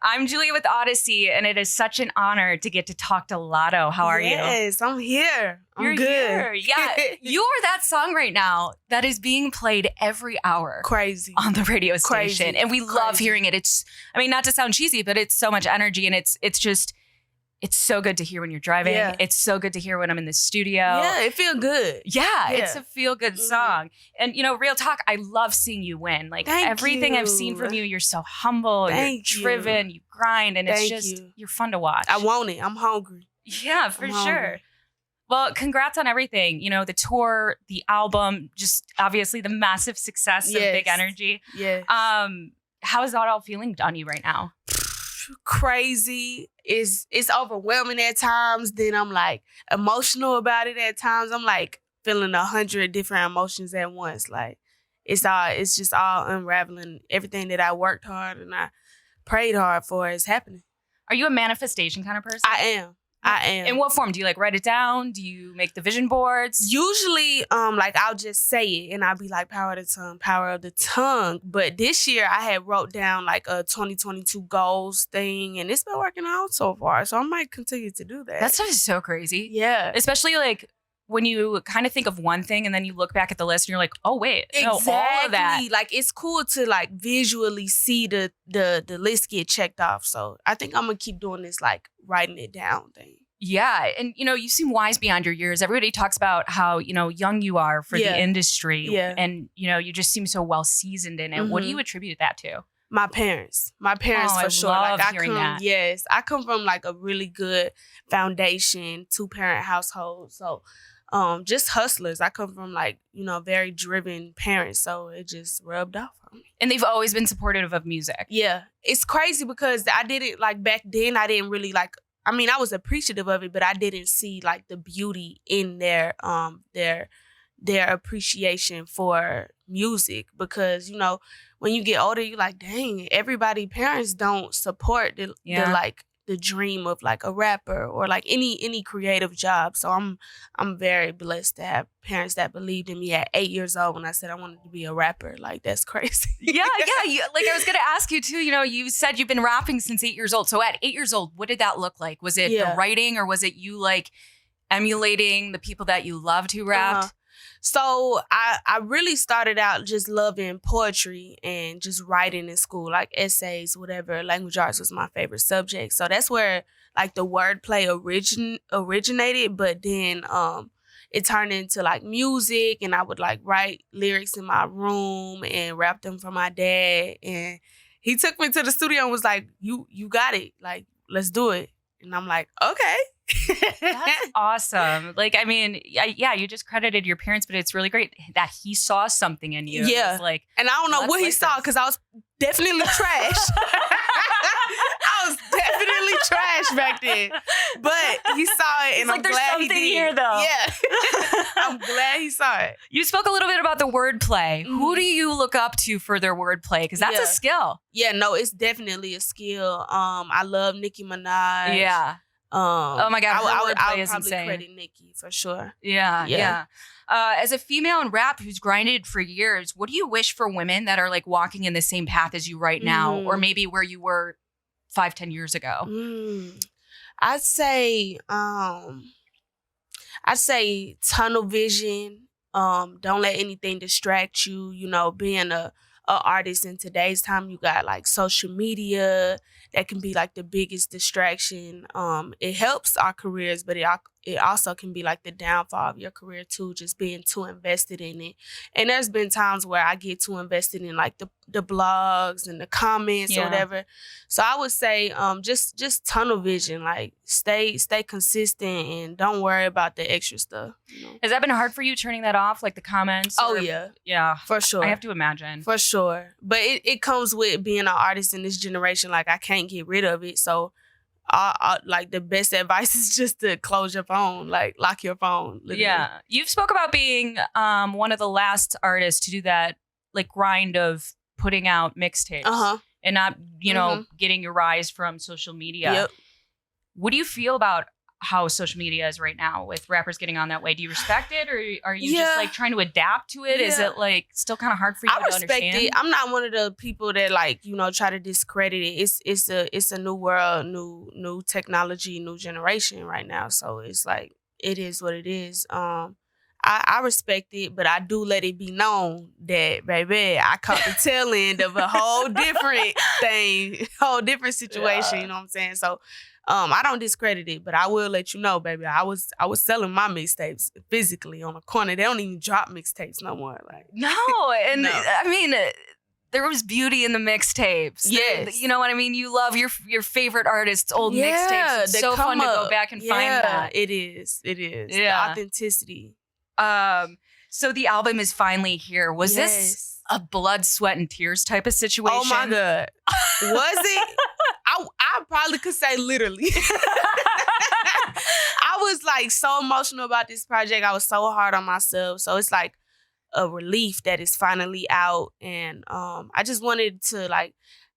I'm Julia with Audacy, and it is such an honor to get to talk to Latto. How are you? Yes, I'm here. You're good. Here. Yeah, you are that song right now that is being played every hour. Crazy. On the radio station. Crazy. And we love hearing it. It's, I mean, not to sound cheesy, but it's so much energy, and it's so good to hear when you're driving. Yeah. It's so good to hear when I'm in the studio. Yeah, it feels good. Yeah, it's a feel-good song. And, real talk, I love seeing you win. Like, Thank everything you. I've seen from you, you're so humble, you're driven, you grind, and it's just, you're fun to watch. I want it. I'm hungry. Yeah, for sure. Well, congrats on everything. The tour, the album, just obviously the massive success of Big Energy. Yes. How is that all feeling on you right now? Crazy. It's overwhelming at times. Then I'm like emotional about it at times. I'm like feeling 100 different emotions at once. Like it's just all unraveling. Everything that I worked hard and I prayed hard for is happening. Are you a manifestation kind of person? I am. In what form? Do you write it down? Do you make the vision boards? Usually, I'll just say it and I'll be like, power of the tongue. But this year I had wrote down like a 2022 goals thing, and it's been working out so far. So I might continue to do that. That stuff is so crazy. Yeah. Especially like when you kind of think of one thing and then you look back at the list and you're like, oh wait, exactly. No, all of that. Like it's cool to like visually see the list get checked off. So I think I'm gonna keep doing this like writing it down thing. Yeah. And, you seem wise beyond your years. Everybody talks about how, young you are for the industry. Yeah. And, you just seem so well seasoned in it. Mm-hmm. What do you attribute that to? My parents for sure. Love hearing that. Yes. I come from like a really good foundation, 2-parent household. So just hustlers. I come from like, very driven parents. So it just rubbed off on me. And they've always been supportive of music. Yeah. It's crazy because I did it like back then. I didn't really like, I was appreciative of it, but I didn't see like the beauty in their appreciation for music because, when you get older, you're like, dang, parents don't support the dream of like a rapper or like any creative job. So I'm very blessed to have parents that believed in me at 8 years old when I said I wanted to be a rapper. Like that's crazy. Yeah. Like I was going to ask you too, you said you've been rapping since 8 years old. So at 8 years old, what did that look like? Was it the writing or was it you like emulating the people that you loved who rapped? So I really started out just loving poetry and just writing in school, like essays, whatever. Language arts was my favorite subject. So that's where like the wordplay originated. But then it turned into like music, and I would like write lyrics in my room and rap them for my dad. And he took me to the studio and was like, you got it. Like, let's do it. And I'm like, okay. That's awesome. Like, I mean, yeah, you just credited your parents, but it's really great that he saw something in you. Yeah. Like, and I don't know what he saw because I was definitely trash. I was definitely trash back then. But he saw it, and I'm glad he did. Here, though. Yeah. I'm glad he saw it. You spoke a little bit about the wordplay. Mm-hmm. Who do you look up to for their wordplay? Because that's a skill. Yeah, no, it's definitely a skill. I love Nicki Minaj. Yeah. Oh my God, I would probably insane. Credit Nicki for sure. Yeah. As a female in rap who's grinded for years, what do you wish for women that are like walking in the same path as you right now, or maybe where you were 5-10 years ago? I'd say tunnel vision. Don't let anything distract you. Being a artist in today's time, you got like social media that can be like the biggest distraction. It helps our careers, but it also can be like the downfall of your career too, just being too invested in it. And there's been times where I get too invested in like the blogs and the comments or whatever. So I would say just tunnel vision, like stay consistent and don't worry about the extra stuff. Has that been hard for you, turning that off, like the comments? Yeah, for sure. I have to imagine. For sure. But it comes with being an artist in this generation. Like I can't get rid of it. So like the best advice is just to close your phone, like lock your phone. Literally. Yeah. You've spoke about being one of the last artists to do that, like grind of putting out mixtapes and not, getting your rise from social media. Yep. What do you feel about how social media is right now with rappers getting on that way? Do you respect it, or are you just like trying to adapt to it? Is it like still kind of hard for you to understand? I respect it. I'm not one of the people that like, try to discredit it. It's a new world, new technology, new generation right now. So it's like, it is what it is. I respect it, but I do let it be known that, baby, I caught the tail end of a whole different thing, whole different situation. You know what I'm saying? So, I don't discredit it, but I will let you know, baby. I was selling my mixtapes physically on a corner. They don't even drop mixtapes no more. Like no, and no. I mean, there was beauty in the mixtapes. Yes, you know what I mean. You love your favorite artists' old mixtapes. It's so fun to go back and find that. It is. Yeah, the authenticity. So the album is finally here. Was this a blood, sweat, and tears type of situation? Oh my God. Was it? I probably could say literally. I was like so emotional about this project. I was so hard on myself. So it's like a relief that it's finally out. And I just wanted to like,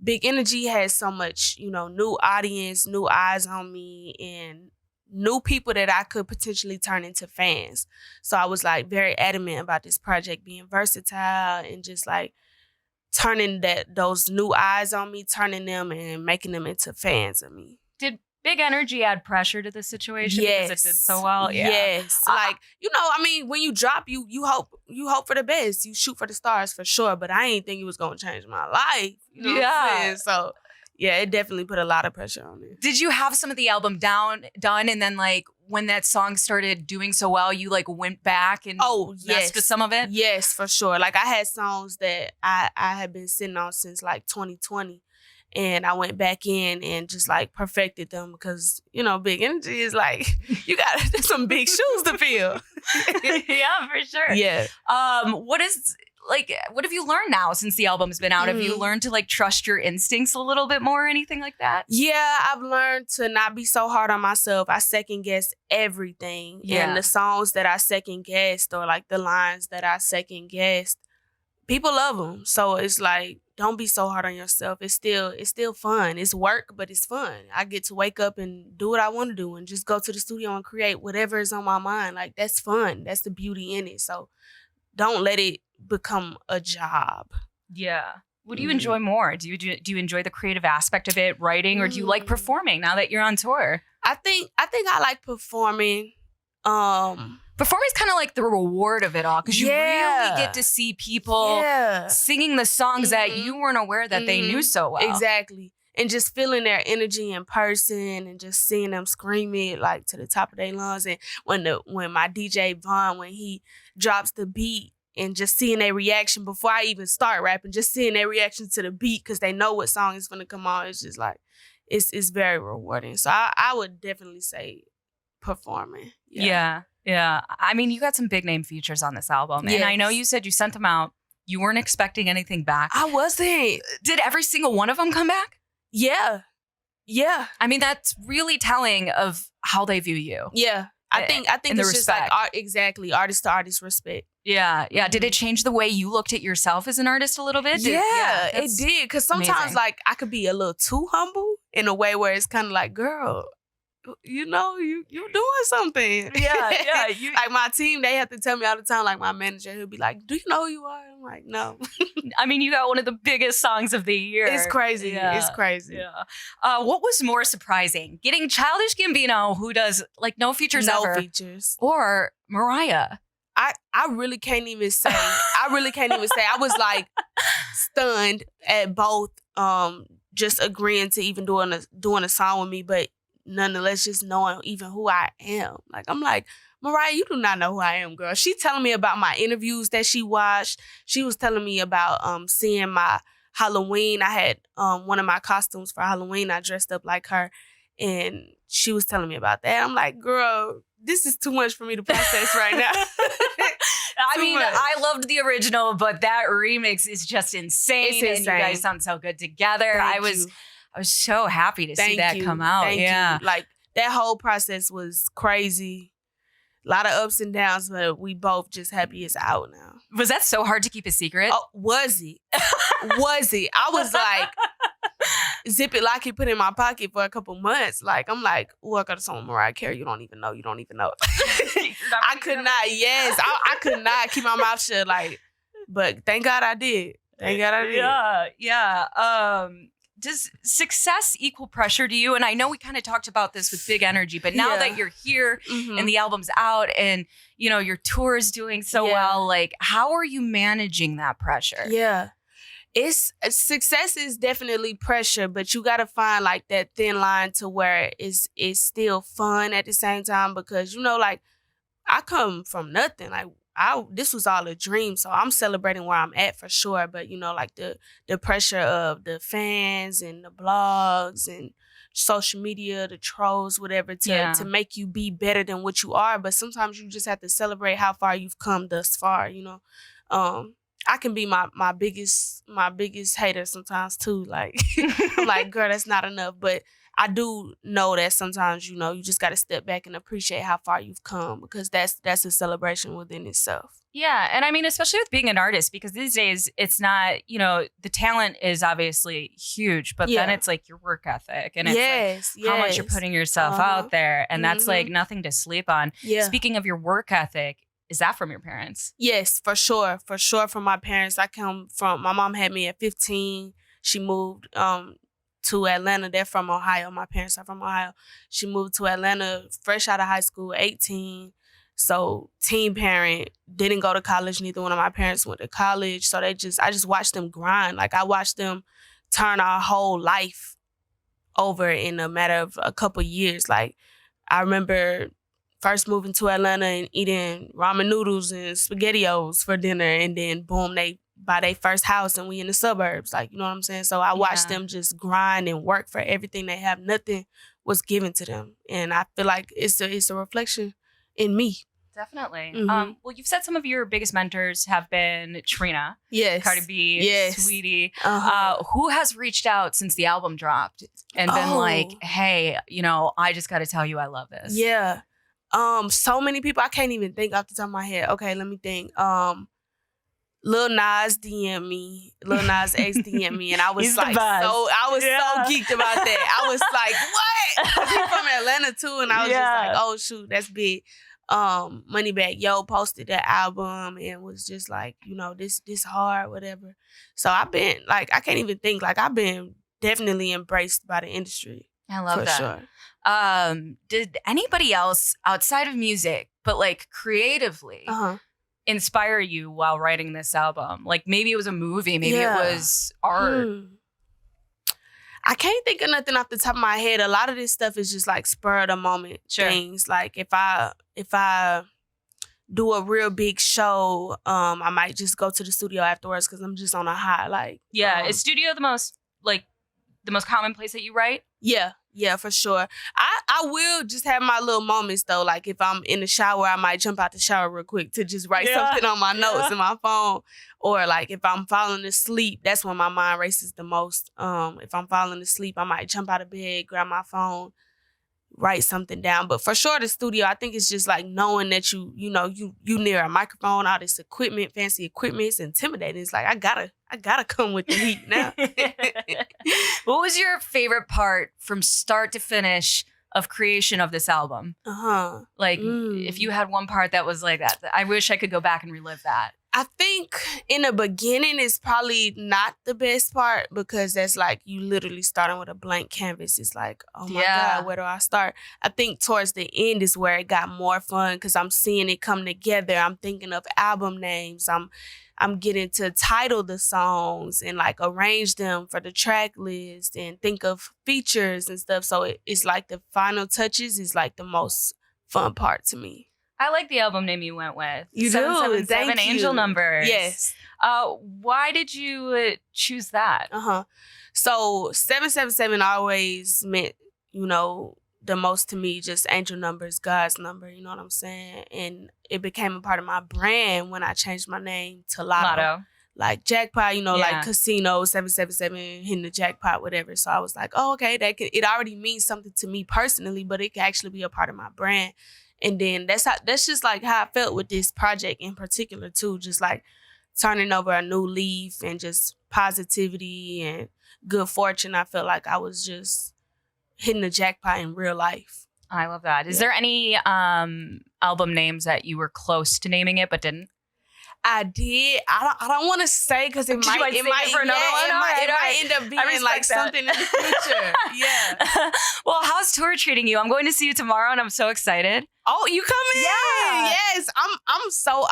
Big Energy has so much, new audience, new eyes on me, and new people that I could potentially turn into fans. So I was like very adamant about this project being versatile and just like turning those new eyes on me, turning them and making them into fans of me. Did Big Energy add pressure to the situation because it did so well? Yeah. Yes. Like, when you drop, you hope for the best. You shoot for the stars for sure, but I ain't think it was going to change my life. You know what I'm saying? So yeah, it definitely put a lot of pressure on it. Did you have some of the album done, and then like when that song started doing so well, you like went back and messed with some of it? Yes, for sure. Like I had songs that I had been sitting on since like 2020, and I went back in and just like perfected them because Big Energy is like you got some big shoes to fill. Yeah, for sure. Yeah. What have you learned now since the album's been out? Have you learned to like trust your instincts a little bit more or anything like that? Yeah, I've learned to not be so hard on myself. I second guess everything. Yeah. And the songs that I second guessed or like the lines that I second guessed, people love them. So it's like, don't be so hard on yourself. It's still fun. It's work, but it's fun. I get to wake up and do what I want to do and just go to the studio and create whatever is on my mind. Like that's fun. That's the beauty in it. So don't let it become a job. Yeah. What do you enjoy more? Do you enjoy the creative aspect of it, writing, or do you like performing now that you're on tour? I think I like performing. Performing is kind of like the reward of it all because you really get to see people singing the songs that you weren't aware that they knew so well. Exactly. And just feeling their energy in person and just seeing them scream it like to the top of their lungs. And when my DJ Vaughn, when he drops the beat and just seeing their reaction before I even start rapping, just seeing their reaction to the beat because they know what song is going to come on. It's just like, it's very rewarding. So I would definitely say performing. Yeah. I mean, you got some big name features on this album. Yes. And I know you said you sent them out. You weren't expecting anything back. I wasn't. Did every single one of them come back? Yeah. I mean, that's really telling of how they view you. Yeah. I think it's just like exactly artist to artist respect. Yeah. Did it change the way you looked at yourself as an artist a little bit? It did. Because sometimes like I could be a little too humble in a way where it's kind of like, girl, you doing something. Yeah. Like my team, they have to tell me all the time. Like my manager, he'll be like, "Do you know who you are?" I'm like, "No." I mean, you got one of the biggest songs of the year. It's crazy. Yeah. It's crazy. Yeah. What was more surprising? Getting Childish Gambino, who does like no features ever, or Mariah? I really can't even say. I was like stunned at both. Just agreeing to even doing a song with me, but nonetheless, just knowing even who I am. Like, I'm like, Mariah, you do not know who I am, girl. She telling me about my interviews that she watched. She was telling me about seeing my Halloween. I had one of my costumes for Halloween. I dressed up like her. And she was telling me about that. I'm like, girl, this is too much for me to process right now. I mean, I loved the original, but that remix is just insane. It's insane. And you guys sound so good together. I was so happy to see that come out. Thank you. Like, that whole process was crazy. A lot of ups and downs, but we both just happy it's out now. Was that so hard to keep a secret? Oh, was it? Was it? I was like, zip it, lock it, put it in my pocket for a couple months. Like, I'm like, oh, I got a song with Mariah Carey. You don't even know. I could not. Yes, I could not keep my mouth shut. Like, but thank God I did. Yeah. Does success equal pressure to you? And I know we kind of talked about this with Big Energy, but now that you're here and the album's out and, you know, your tour is doing so well, like, how are you managing that pressure? Yeah. Success is definitely pressure, but you got to find like that thin line to where it's still fun at the same time, because, you know, like, I come from nothing. Like, this was all a dream, so I'm celebrating where I'm at for sure. But, you know, like the pressure of the fans and the blogs and social media, the trolls, whatever, to make you be better than what you are. But sometimes you just have to celebrate how far you've come thus far, you know. I can be my biggest hater sometimes too. Like, I'm like, girl, that's not enough. But I do know that sometimes, you know, you just got to step back and appreciate how far you've come, because that's a celebration within itself. Yeah. And I mean, especially with being an artist, because these days it's not, you know, the talent is obviously huge, but then it's like your work ethic and it's like how much you're putting yourself out there. And that's like nothing to sleep on. Yeah. Speaking of your work ethic, is that from your parents? Yes, for sure. For sure from my parents. My mom had me at 15. She moved to Atlanta. They're from Ohio. My parents are from Ohio. She moved to Atlanta fresh out of high school, 18. So teen parent, didn't go to college. Neither one of my parents went to college. So I just watched them grind. Like, I watched them turn our whole life over in a matter of a couple years. Like, I remember first moving to Atlanta and eating ramen noodles and SpaghettiOs for dinner, and then boom, they buy their first house and we in the suburbs. Like, you know what I'm saying? So I watched them just grind and work for everything they have. Nothing was given to them. And I feel like it's a reflection in me. Definitely. Well, you've said some of your biggest mentors have been Trina, Cardi B, Sweetie. Who has reached out since the album dropped and been like, hey, you know, I just got to tell you I love this? Yeah. So many people, I can't even think off the top of my head. Okay, let me think. Lil Nas DM me. Lil Nas X DM me, and I was so geeked about that. I was like, what? He's from Atlanta too, and I was just like, oh shoot, that's big. Moneybagg Yo posted that album and was just like, you know, this hard, whatever. So I've been like, I can't even think. Like, I've been definitely embraced by the industry. I love that. Sure. Did anybody else outside of music, but like creatively, inspire you while writing this album? Like, maybe it was a movie, maybe it was art. I can't think of nothing off the top of my head. A lot of this stuff is just like spur of the moment things. Like, if I do a real big show, I might just go to the studio afterwards because I'm just on a high. Like, is studio the most common place that you write? Yeah, for sure. I will just have my little moments though. Like, if I'm in the shower, I might jump out the shower real quick to just write something on my notes in my phone. Or like, if I'm falling asleep, that's when my mind races the most. If I'm falling asleep, I might jump out of bed, grab my phone, write something down. But for sure, the studio, I think it's just like knowing that you near a microphone, all this equipment, fancy equipment, it's intimidating. It's like, I gotta come with the heat now. What was your favorite part from start to finish of creation of this album? Like, if you had one part that was like that, I wish I could go back and relive that. I think in the beginning is probably not the best part, because that's like you literally starting with a blank canvas. It's like, oh my God, where do I start? I think towards the end is where it got more fun, because I'm seeing it come together. I'm thinking of album names. I'm getting to title the songs and like arrange them for the track list and think of features and stuff. So it's like the final touches is like the most fun part to me. I like the album name you went with. You 777 do. Angel Numbers. Yes. Why did you choose that? So 777 always meant, you know, the most to me, just angel numbers, God's number, you know what I'm saying? And it became a part of my brand when I changed my name to Latto. Like jackpot, you know, like casino, 777, hitting the jackpot, whatever. So I was like, oh, okay, it already means something to me personally, but it can actually be a part of my brand. And then that's just like how I felt with this project in particular too, just like turning over a new leaf and just positivity and good fortune. I felt like I was just hitting the jackpot in real life. I love that. Is there any album names that you were close to naming it but didn't? I did. I don't want to say because it might end up being like something in the future. Yeah. Well, how's tour treating you? I'm going to see you tomorrow, and I'm so excited. Oh, you coming? Yeah. Yes. I'm so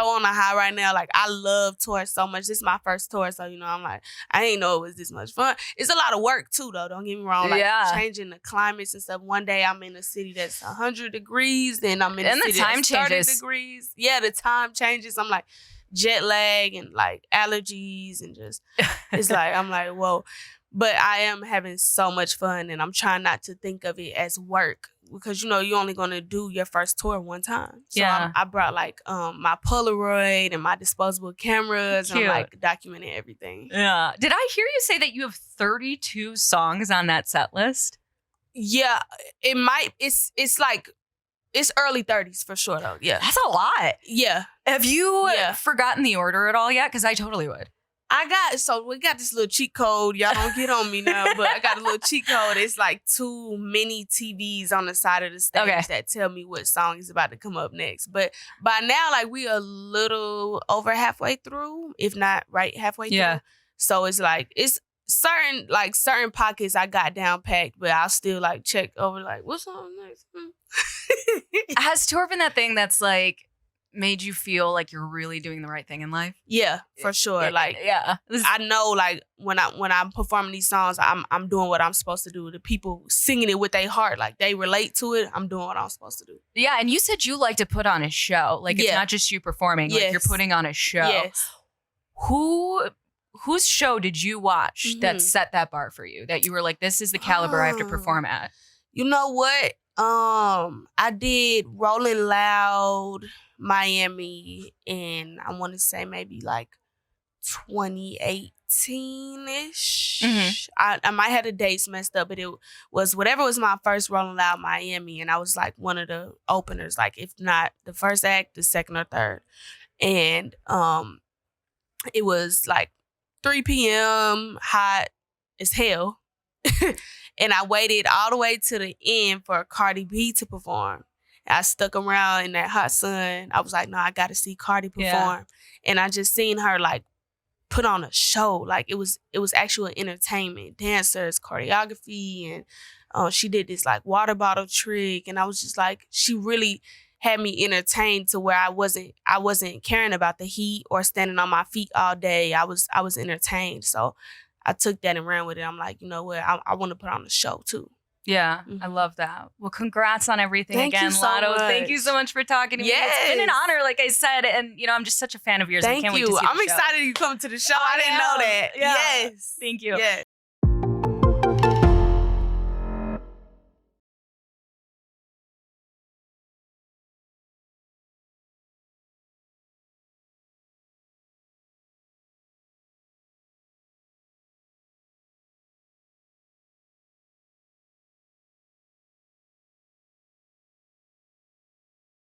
on a high right now. Like, I love tours so much. This is my first tour, so I'm like, I didn't know it was this much fun. It's a lot of work too, though. Don't get me wrong. Like, changing the climates and stuff. One day I'm in a city that's 100 degrees, then I'm in a city that's 30 degrees. Yeah, the time changes. I'm like jet lag and like allergies and just it's like I'm like, whoa. But I am having so much fun, and I'm trying not to think of it as work because you're only gonna do your first tour one time. So I brought like my Polaroid and my disposable cameras, and I'm like documenting everything. Yeah. Did I hear you say that you have 32 songs on that set list? Yeah, it might. It's like it's early 30s for sure though. Yeah, that's a lot. Yeah. Have you forgotten the order at all yet? Because I totally would. We got this little cheat code. Y'all don't get on me now, but I got a little cheat code. It's like 2 mini TVs on the side of the stage that tell me what song is about to come up next. But by now, like, we a little over halfway through, if not right halfway through. So it's like, it's certain pockets I got down packed, but I'll still like check over like, what's on next? Has tour been that thing that's like, made you feel like you're really doing the right thing in life? Yeah, for sure. I know like when I'm performing these songs, I'm doing what I'm supposed to do. The people singing it with their heart, like they relate to it. I'm doing what I'm supposed to do. Yeah, and you said you like to put on a show. Like it's not just you performing, like you're putting on a show. Yes. Whose show did you watch that set that bar for you? That you were like, this is the caliber I have to perform at? You know what? I did Rolling Loud Miami in, I want to say maybe like 2018-ish. I might have the dates messed up, but it was whatever was my first Rolling Loud Miami, and I was like one of the openers, like if not the first act, the second or third. And it was like 3 p.m., hot as hell. And I waited all the way to the end for Cardi B to perform. I stuck around in that hot sun. I was like, no, I got to see Cardi perform. Yeah. And I just seen her like put on a show. Like it was actual entertainment, dancers, choreography. And she did this like water bottle trick. And I was just like, she really had me entertained to where I wasn't caring about the heat or standing on my feet all day. I was entertained. So I took that and ran with it. I'm like, you know what? I want to put on a show too. Yeah, I love that. Well, congrats on everything again, Latto. Thank you so much for talking to me. Yes. It's been an honor, like I said, and I'm just such a fan of yours. Thank you. I'm excited you come to the show. I didn't know that. Yeah. Yes. Thank you. Yes.